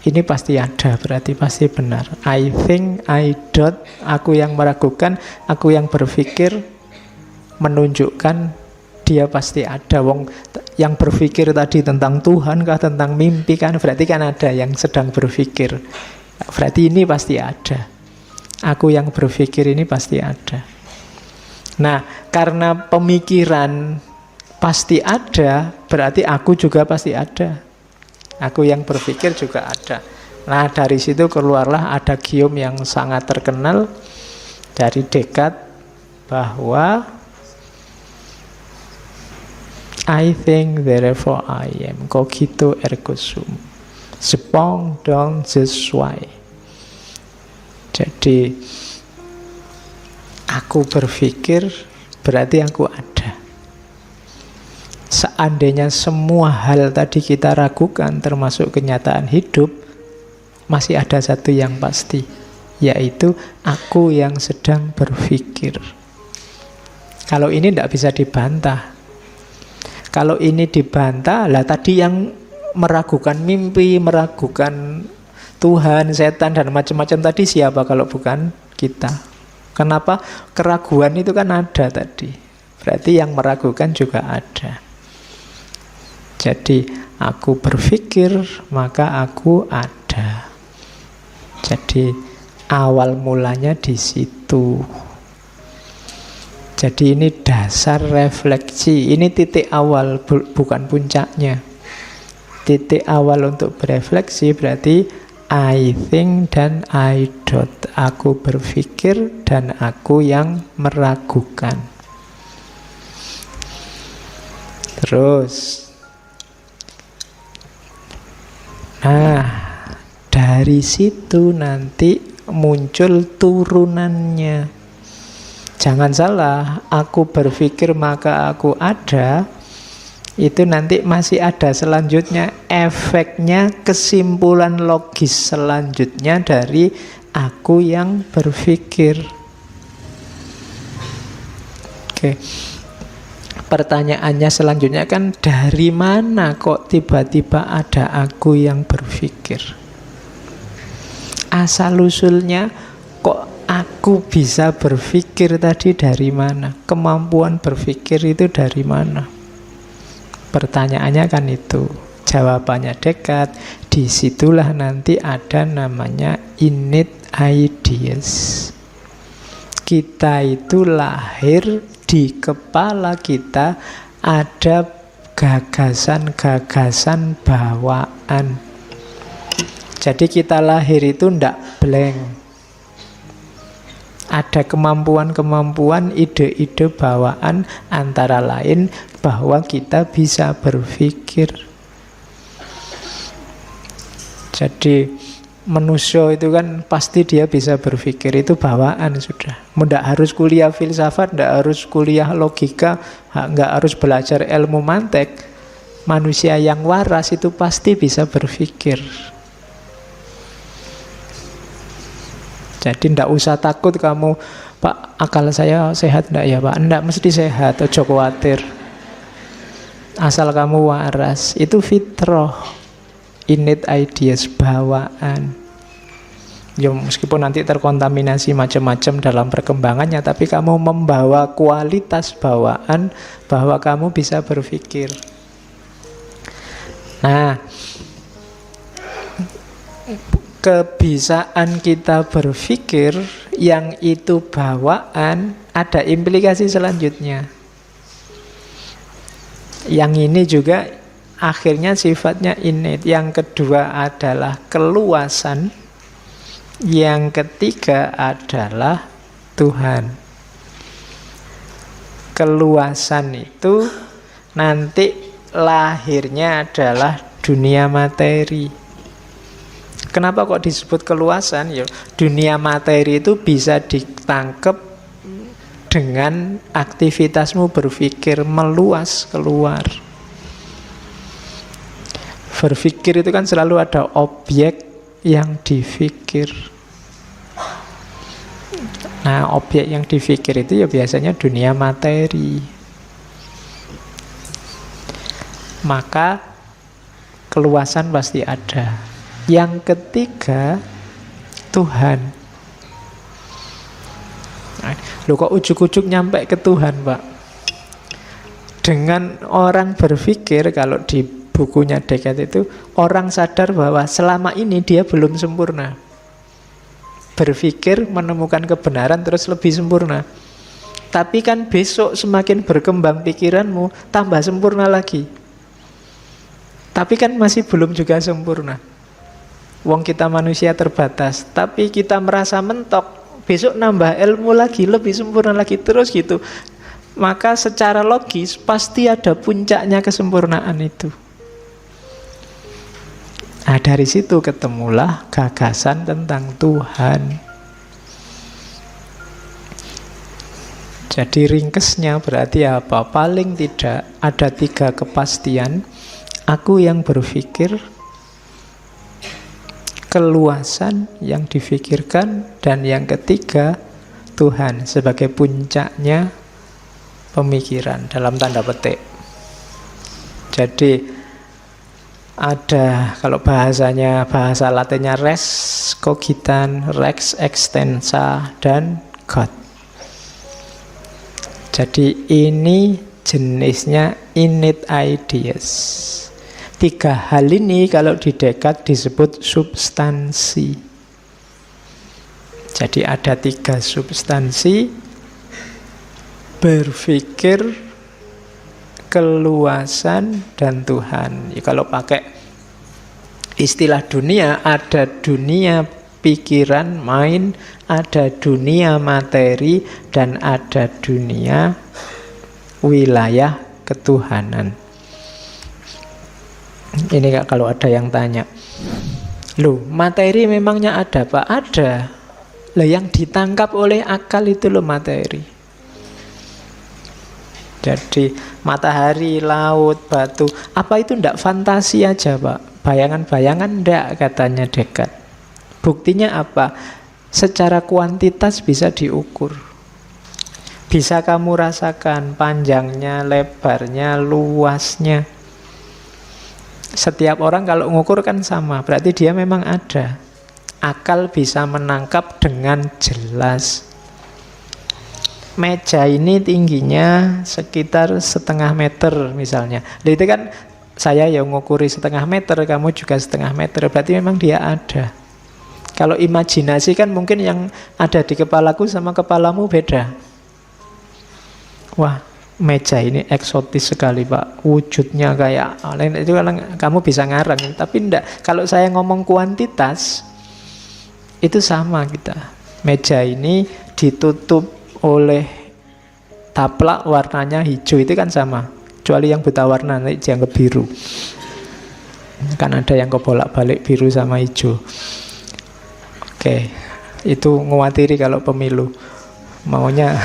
Ini pasti ada, berarti pasti benar. I think, I doubt, aku yang meragukan, aku yang berpikir, menunjukkan dia pasti ada. Wong yang berpikir tadi tentang Tuhan kah, tentang mimpi kan, berarti kan ada yang sedang berpikir. Berarti ini pasti ada. Aku yang berpikir ini pasti ada. Nah, karena pemikiran pasti ada, berarti aku juga pasti ada. Aku yang berpikir juga ada. Nah, dari situ keluarlah ada gium yang sangat terkenal dari Descartes, bahwa I think therefore I am, cogito ergo sum. Sepong dong sesuai. Jadi aku berpikir berarti aku ada. Seandainya semua hal tadi kita ragukan, termasuk kenyataan hidup, masih ada satu yang pasti, yaitu aku yang sedang berpikir. Kalau ini tidak bisa dibantah. Kalau ini dibantah, lah tadi yang meragukan mimpi, meragukan Tuhan, setan, dan macam-macam tadi siapa kalau bukan kita? Kenapa? Keraguan itu kan ada tadi. Berarti yang meragukan juga ada. Jadi aku berpikir, maka aku ada. Jadi awal mulanya di situ. Jadi ini dasar refleksi. Ini titik awal, bukan puncaknya. Titik awal untuk berefleksi berarti I think dan I doubt. Aku berpikir dan aku yang meragukan. Terus, nah, dari situ nanti muncul turunannya. Jangan salah, aku berpikir maka aku ada. Itu nanti masih ada selanjutnya, efeknya, kesimpulan logis selanjutnya dari aku yang berpikir. Oke. Pertanyaannya selanjutnya kan, dari mana kok tiba-tiba ada aku yang berpikir? Asal-usulnya kok aku bisa berpikir tadi dari mana? Kemampuan berpikir itu dari mana? Pertanyaannya kan itu. Jawabannya Descartes. Disitulah nanti ada namanya innate ideas. Kita itu lahir, di kepala kita ada gagasan-gagasan bawaan. Jadi kita lahir itu ndak blank. Ada kemampuan-kemampuan, ide-ide bawaan, antara lain bahwa kita bisa berpikir. Jadi manusia itu kan pasti dia bisa berpikir, itu bawaan sudah. Tidak harus kuliah filsafat, tidak harus kuliah logika, nggak harus belajar ilmu mantek. Manusia yang waras itu pasti bisa berpikir. Jadi tidak usah takut kamu, Pak, akal saya sehat tidak ya Pak? Tidak mesti sehat, ojo khawatir. Asal kamu waras, itu fitrah, innate ideas, bawaan. Ya meskipun nanti terkontaminasi macam-macam dalam perkembangannya, tapi kamu membawa kualitas bawaan bahwa kamu bisa berpikir. Nah, kebisaan kita berpikir yang itu bawaan ada implikasi selanjutnya. Yang ini juga akhirnya sifatnya innate. Yang kedua adalah keluasan. Yang ketiga adalah Tuhan. Keluasan itu nanti lahirnya adalah dunia materi. Kenapa kok disebut keluasan? Ya, dunia materi itu bisa ditangkap dengan aktivitasmu berpikir, meluas keluar. Berpikir itu kan selalu ada objek yang dipikir. Nah, objek yang dipikir itu ya biasanya dunia materi. Maka keluasan pasti ada. Yang ketiga, Tuhan. Nah, loh kok ujuk-ujuk nyampe ke Tuhan, Pak? Dengan orang berpikir, kalau di bukunya Descartes itu, orang sadar bahwa selama ini dia belum sempurna. Berpikir, menemukan kebenaran, terus lebih sempurna. Tapi kan besok semakin berkembang pikiranmu, tambah sempurna lagi. Tapi kan masih belum juga sempurna. Wong kita manusia terbatas, tapi kita merasa mentok. Besok nambah ilmu lagi, lebih sempurna lagi, terus gitu. Maka secara logis pasti ada puncaknya kesempurnaan itu. Nah, dari situ ketemulah gagasan tentang Tuhan. Jadi ringkesnya berarti apa? Paling tidak ada 3 kepastian. Aku yang berpikir, keluasan yang difikirkan, dan yang ketiga Tuhan sebagai puncaknya pemikiran dalam tanda petik. Jadi ada, kalau bahasanya, bahasa Latinnya res cogitan, rex extensa, dan God. Jadi ini jenisnya innate ideas. 3 hal ini kalau di Descartes disebut substansi. Jadi ada 3 substansi: berpikir, keluasan, dan Tuhan. Ya, kalau pakai istilah dunia, ada dunia pikiran, mind, ada dunia materi, dan ada dunia wilayah ketuhanan. Ini Kak, kalau ada yang tanya, loh materi memangnya ada Pak? Ada. Lah yang ditangkap oleh akal itu loh materi. Jadi matahari, laut, batu, apa itu ndak fantasi aja Pak? Bayangan-bayangan ndak, katanya Descartes. Buktinya apa? Secara kuantitas bisa diukur. Bisa kamu rasakan panjangnya, lebarnya, luasnya. Setiap orang kalau ngukur kan sama, berarti dia memang ada. Akal bisa menangkap dengan jelas. Meja ini tingginya sekitar 0,5 meter misalnya. Nah, itu kan saya yang ngukuri 0,5 meter, kamu juga 0,5 meter, berarti memang dia ada. Kalau imajinasi kan mungkin yang ada di kepalaku sama kepalamu beda. Wah, meja ini eksotis sekali Pak, wujudnya kayak lain, itu kan kamu bisa ngarang. Tapi enggak, kalau saya ngomong kuantitas, itu sama kita. Meja ini ditutup oleh taplak warnanya hijau, itu kan sama. Kecuali yang buta warna nanti dianggap biru. Kan ada yang kebolak-balik biru sama hijau. Oke, itu nguatiri kalau pemilu. Maunya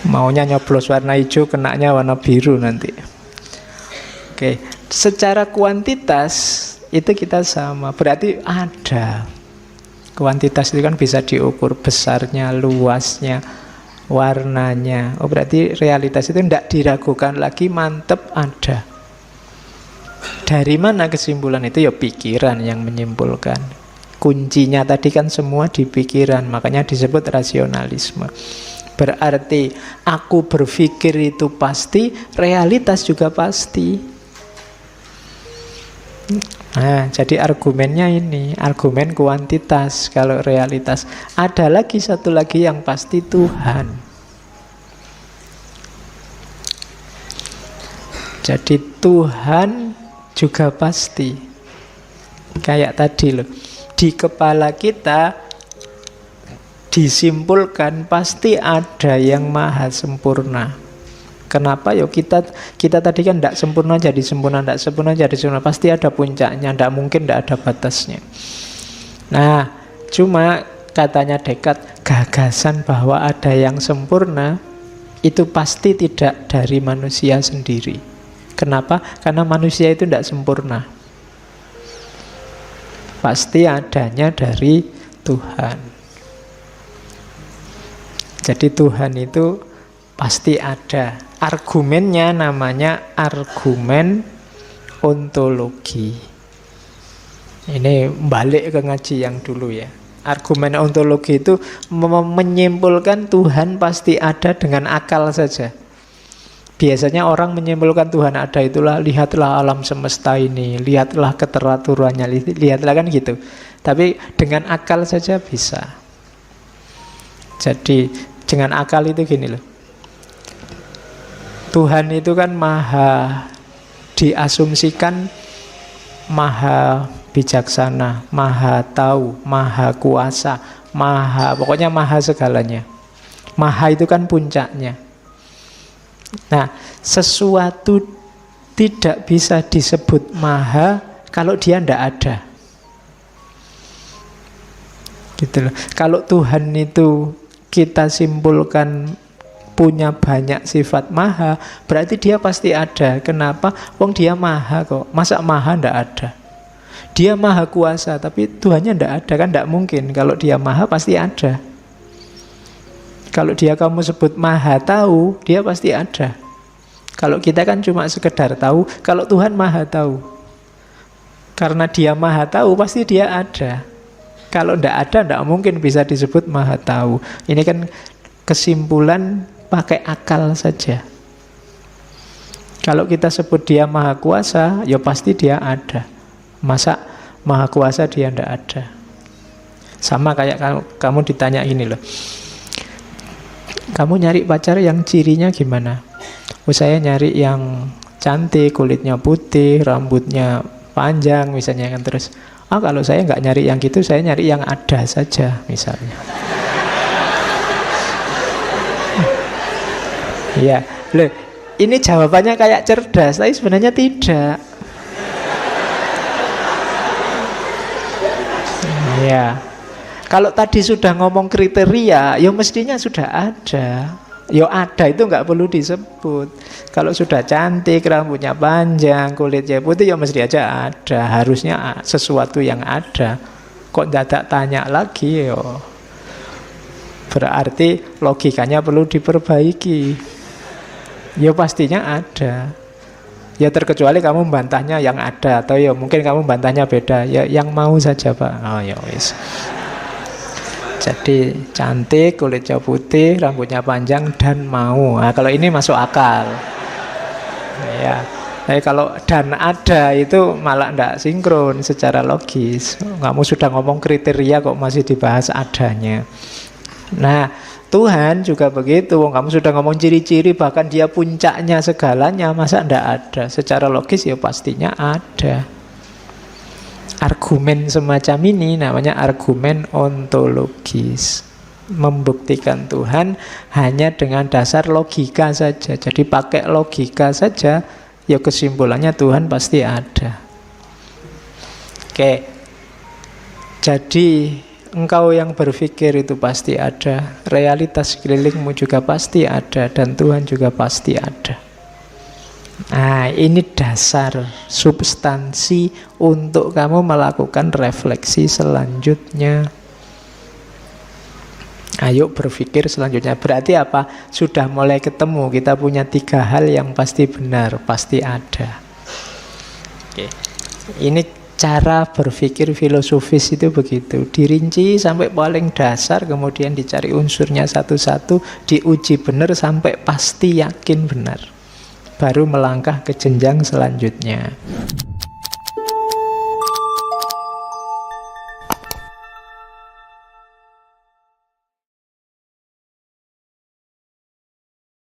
maunya nyoblos warna hijau, kenanya warna biru nanti. Oke, secara kuantitas itu kita sama. Berarti ada. Kuantitas itu kan bisa diukur, besarnya, luasnya, warnanya. Oh, berarti realitas itu tidak diragukan lagi, mantep ada. Dari mana kesimpulan itu? Ya pikiran yang menyimpulkan. Kuncinya tadi kan semua di pikiran, makanya disebut rasionalisme. Berarti aku berpikir itu pasti, realitas juga pasti. Nah, jadi argumennya ini, argumen kuantitas. Kalau realitas, ada lagi satu lagi yang pasti, Tuhan. Jadi Tuhan juga pasti. Kayak tadi loh, di kepala kita disimpulkan pasti ada yang maha sempurna. Kenapa? Yo kita tadi kan tidak sempurna jadi sempurna, tidak sempurna jadi sempurna. Pasti ada puncaknya, tidak mungkin tidak ada batasnya. Nah, cuma katanya Descartes, gagasan bahwa ada yang sempurna itu pasti tidak dari manusia sendiri. Kenapa? Karena manusia itu tidak sempurna. Pasti adanya dari Tuhan. Jadi Tuhan itu pasti ada. Argumennya namanya argumen ontologi. Ini balik ke ngaji yang dulu ya. Argumen ontologi itu menyimpulkan Tuhan pasti ada dengan akal saja. Biasanya orang menyimpulkan Tuhan ada itulah, lihatlah alam semesta ini, lihatlah keteraturannya, lihatlah kan gitu. Tapi dengan akal saja bisa. Jadi dengan akal itu gini loh. Tuhan itu kan maha diasumsikan maha bijaksana, maha tahu, maha kuasa, pokoknya maha segalanya. Maha itu kan puncaknya. Nah, sesuatu tidak bisa disebut maha kalau dia tidak ada. Gitu loh. Kalau Tuhan itu kita simpulkan punya banyak sifat maha, berarti dia pasti ada. Kenapa? Wong dia maha kok. Masa maha tidak ada? Dia maha kuasa, tapi Tuhannya tidak ada kan? Tidak mungkin. Kalau dia maha pasti ada. Kalau dia kamu sebut maha tahu, dia pasti ada. Kalau kita kan cuma sekedar tahu. Kalau Tuhan maha tahu. Karena dia maha tahu, pasti dia ada. Kalau tidak ada, tidak mungkin bisa disebut maha tahu. Ini kan kesimpulan pakai akal saja. Kalau kita sebut dia maha kuasa, ya pasti dia ada. Masa maha kuasa dia tidak ada? Sama kayak kamu ditanya ini loh. Kamu nyari pacar yang cirinya gimana? Oh, saya nyari yang cantik, kulitnya putih, rambutnya panjang misalnya kan. Terus, kalau saya nggak nyari yang gitu, saya nyari yang ada saja misalnya. Ya, loh, ini jawabannya kayak cerdas, tapi sebenarnya tidak. Ya, kalau tadi sudah ngomong kriteria, ya mestinya sudah ada. Ya ada itu nggak perlu disebut. Kalau sudah cantik, rambutnya panjang, kulitnya putih, ya mesti aja ada. Harusnya sesuatu yang ada. Kok dadak tanya lagi, ya berarti logikanya perlu diperbaiki. Ya pastinya ada. Ya terkecuali kamu membantahnya yang ada, atau ya mungkin kamu membantahnya beda. Ya yang mau saja Pak. Oh ya wis. Jadi cantik, kulitnya putih, rambutnya panjang dan mau. Nah, kalau ini masuk akal. Ya. Tapi kalau dan ada itu malah tidak sinkron secara logis. Kamu sudah ngomong kriteria kok masih dibahas adanya. Nah, Tuhan juga begitu. Kamu sudah ngomong ciri-ciri, bahkan dia puncaknya segalanya, masa tidak ada? Secara logis ya pastinya ada. Argumen semacam ini namanya argumen ontologis. Membuktikan Tuhan hanya dengan dasar logika saja. Jadi pakai logika saja, ya kesimpulannya Tuhan pasti ada. Oke. Jadi engkau yang berpikir itu pasti ada, realitas sekelilingmu juga pasti ada, dan Tuhan juga pasti ada. Nah, ini dasar substansi untuk kamu melakukan refleksi selanjutnya. Ayo berpikir selanjutnya. Berarti apa? Sudah mulai ketemu. Kita punya 3 hal yang pasti benar, pasti ada. Oke. Ini cara berpikir filosofis itu begitu. Dirinci sampai paling dasar, kemudian dicari unsurnya satu-satu, diuji benar sampai pasti yakin benar. Baru melangkah ke jenjang selanjutnya.